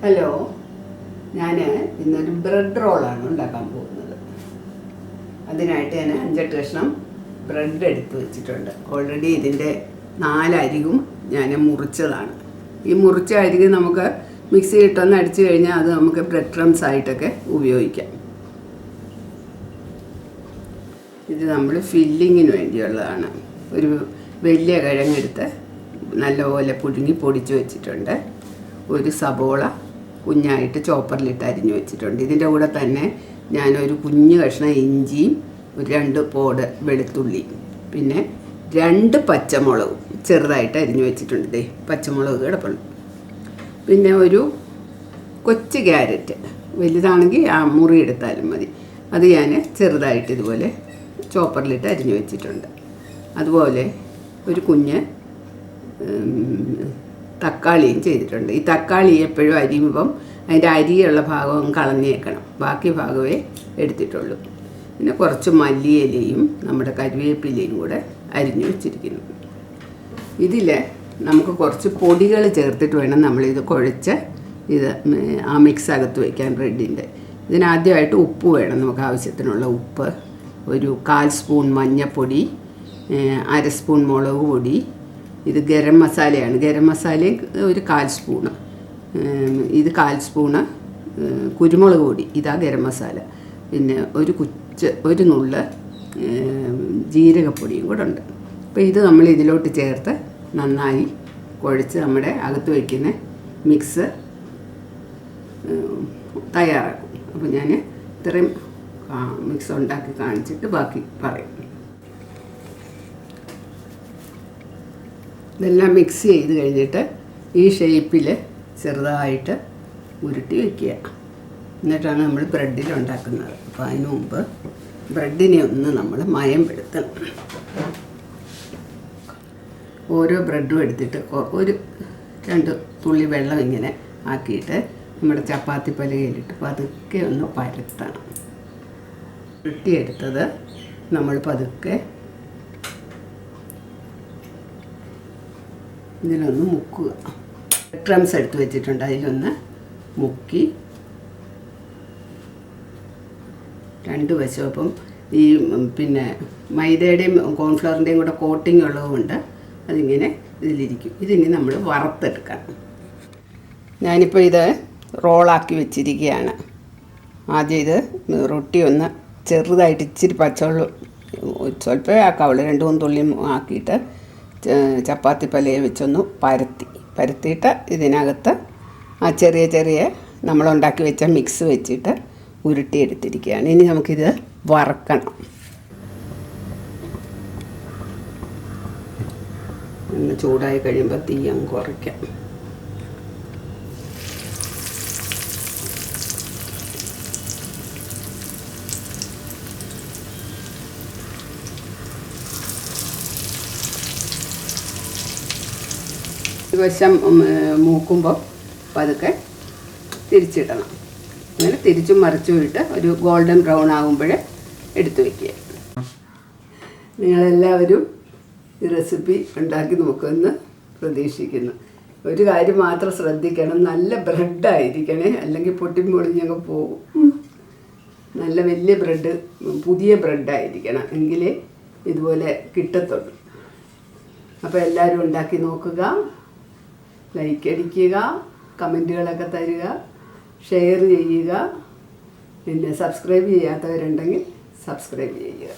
Hello, ഞാൻ ഇന്നൊരു bread റോളാണ് ഉണ്ടാക്കാൻ പോകുന്നത്. അതിനായിട്ട് ഞാൻ 5-8 കഷ്ണം ബ്രെഡ് എടുത്ത് വെച്ചിട്ടുണ്ട്. ഓൾറെഡി ഇതിൻ്റെ 4 അരികും ഞാൻ മുറിച്ചതാണ്. ഈ മുറിച്ച അരിക് നമുക്ക് മിക്സിയിലിട്ടൊന്ന് അടിച്ചു കഴിഞ്ഞാൽ അത് നമുക്ക് ബ്രെഡ് ക്രംസ് ആയിട്ടൊക്കെ ഉപയോഗിക്കാം. ഇത് നമ്മൾ ഫില്ലിങ്ങിന് വേണ്ടിയുള്ളതാണ്. ഒരു വലിയ കിഴങ്ങെടുത്ത് നല്ലപോലെ പുഴുങ്ങി പൊടിച്ച് വെച്ചിട്ടുണ്ട്. ഒരു സബോള കുഞ്ഞായിട്ട് ചോപ്പറിലിട്ട് അരിഞ്ഞു വെച്ചിട്ടുണ്ട്. ഇതിൻ്റെ കൂടെ തന്നെ ഞാനൊരു കുഞ്ഞ് കഷ്ണം ഇഞ്ചിയും 2 പോട് വെളുത്തുള്ളി, പിന്നെ 2 പച്ചമുളകും ചെറുതായിട്ട് അരിഞ്ഞു വെച്ചിട്ടുണ്ട്. ദേ പച്ചമുളക് കിടപ്പുണ്ട്. പിന്നെ ഒരു കൊച്ചു ക്യാരറ്റ്, വലുതാണെങ്കിൽ ആ മുറി എടുത്താലും മതി. അത് ഞാൻ ചെറുതായിട്ട് ഇതുപോലെ ചോപ്പറിലിട്ട് അരിഞ്ഞു വെച്ചിട്ടുണ്ട്. അതുപോലെ ഒരു കുഞ്ഞ് തക്കാളിയും ചെയ്തിട്ടുണ്ട്. ഈ തക്കാളി എപ്പോഴും അരിയുമ്പം അതിൻ്റെ അരിയുള്ള ഭാഗവും കളഞ്ഞേക്കണം, ബാക്കി ഭാഗമേ എടുത്തിട്ടുള്ളൂ. പിന്നെ കുറച്ച് മല്ലിയിലയും നമ്മുടെ കരിവേപ്പിലയും കൂടെ അരിഞ്ഞു വെച്ചിരിക്കുന്നു. ഇതിൽ നമുക്ക് കുറച്ച് പൊടികൾ ചേർത്തിട്ട് വേണം നമ്മളിത് കുഴച്ച് ഇത് ആ മിക്സ് അകത്ത് വയ്ക്കാൻ ബ്രെഡിൻ്റെ. ഇതിനാദ്യമായിട്ട് ഉപ്പ് വേണം, നമുക്ക് ആവശ്യത്തിനുള്ള ഉപ്പ്, ഒരു 1/4 സ്പൂൺ മഞ്ഞൾപ്പൊടി, 1/2 സ്പൂൺ മുളക് പൊടി. ഇത് ഗരം മസാലയാണ്. ഗരം മസാലയും ഒരു 1/4 സ്പൂണ്. ഇത് 1/4 സ്പൂണ് കുരുമുളക് പൊടി, ഇതാ ഗരം മസാല. പിന്നെ ഒരു നുള്ള് ജീരകപ്പൊടിയും കൂടെ ഉണ്ട്. അപ്പോൾ ഇത് നമ്മൾ ഇതിലോട്ട് ചേർത്ത് നന്നായി കുഴച്ച് നമ്മുടെ അകത്ത് വയ്ക്കുന്ന മിക്സ് തയ്യാറാക്കും. അപ്പോൾ ഞാൻ ഇത്രയും മിക്സ് ഉണ്ടാക്കി കാണിച്ചിട്ട് ബാക്കി പറയും. ഇതെല്ലാം മിക്സ് ചെയ്ത് കഴിഞ്ഞിട്ട് ഈ ഷേപ്പിൽ ചെറുതായിട്ട് ഉരുട്ടി വയ്ക്കുക. എന്നിട്ടാണ് നമ്മൾ ബ്രെഡിൽ ഉണ്ടാക്കുന്നത്. അപ്പോൾ അതിന് മുമ്പ് ബ്രെഡിനെ ഒന്ന് നമ്മൾ മയം പെടുത്തണം. ഓരോ ബ്രെഡും എടുത്തിട്ട് ഒരു 2 തുള്ളി വെള്ളം ഇങ്ങനെ ആക്കിയിട്ട് നമ്മുടെ ചപ്പാത്തി പലകയിലിട്ട് പതുക്കെ ഒന്ന് പരത്തണം. ഉരുട്ടിയെടുത്തത് നമ്മൾ പതുക്കെ ഇതിലൊന്ന് മുക്കുക. ക്രംസ് എടുത്ത് വെച്ചിട്ടുണ്ട്, അതിലൊന്ന് മുക്കി 2 വശവും. അപ്പം ഈ പിന്നെ മൈദയുടെയും കോൺഫ്ലവറിൻ്റെയും കൂടെ കോട്ടിങ് ഉള്ളതുകൊണ്ട് അതിങ്ങനെ ഇതിലിരിക്കും. ഇതിങ്ങനെ നമ്മൾ വറുത്തെടുക്കണം. ഞാനിപ്പോൾ ഇത് റോളാക്കി വെച്ചിരിക്കുകയാണ്. ആദ്യം ഇത് റൊട്ടി ഒന്ന് ചെറുതായിട്ട് ഇച്ചിരി പച്ചവെള്ളം സ്വല്പമേ ആക്കാവുള്ളൂ, 2-3 തുള്ളി ആക്കിയിട്ട് ചപ്പാത്തി പലയെ വെച്ചൊന്ന് പരത്തിയിട്ട് ഇതിനകത്ത് ആ ചെറിയ നമ്മളുണ്ടാക്കി വെച്ച മിക്സ് വെച്ചിട്ട് ഉരുട്ടിയെടുത്തിരിക്കുകയാണ്. ഇനി നമുക്കിത് വറക്കണം. ഒന്ന് ചൂടായി കഴിയുമ്പോൾ തീയം കുറയ്ക്കാം. വശം മൂക്കുമ്പോൾ പതുക്കെ തിരിച്ചിടണം. അങ്ങനെ തിരിച്ചും മറിച്ചും ഇട്ട് ഒരു ഗോൾഡൻ ബ്രൗൺ ആകുമ്പോൾ എടുത്തു വയ്ക്കുക. നിങ്ങളെല്ലാവരും ഈ റെസിപ്പി ഉണ്ടാക്കി നോക്കുമെന്ന് പ്രതീക്ഷിക്കുന്നു. ഒരു കാര്യം മാത്രം ശ്രദ്ധിക്കണം, നല്ല ബ്രെഡായിരിക്കണേ, അല്ലെങ്കിൽ പൊട്ടിപ്പൊളിഞ്ഞങ്ങ് പോകും. നല്ല വലിയ ബ്രെഡ്, പുതിയ ബ്രെഡായിരിക്കണം, എങ്കിലേ ഇതുപോലെ കിട്ടത്തുള്ളൂ. അപ്പോൾ എല്ലാവരും ഉണ്ടാക്കി നോക്കുക, ലൈക്ക് അടിക്കുക, കമൻറ്റുകളൊക്കെ തരിക, ഷെയർ ചെയ്യുക. പിന്നെ സബ്സ്ക്രൈബ് ചെയ്യാത്തവരുണ്ടെങ്കിൽ സബ്സ്ക്രൈബ് ചെയ്യുക.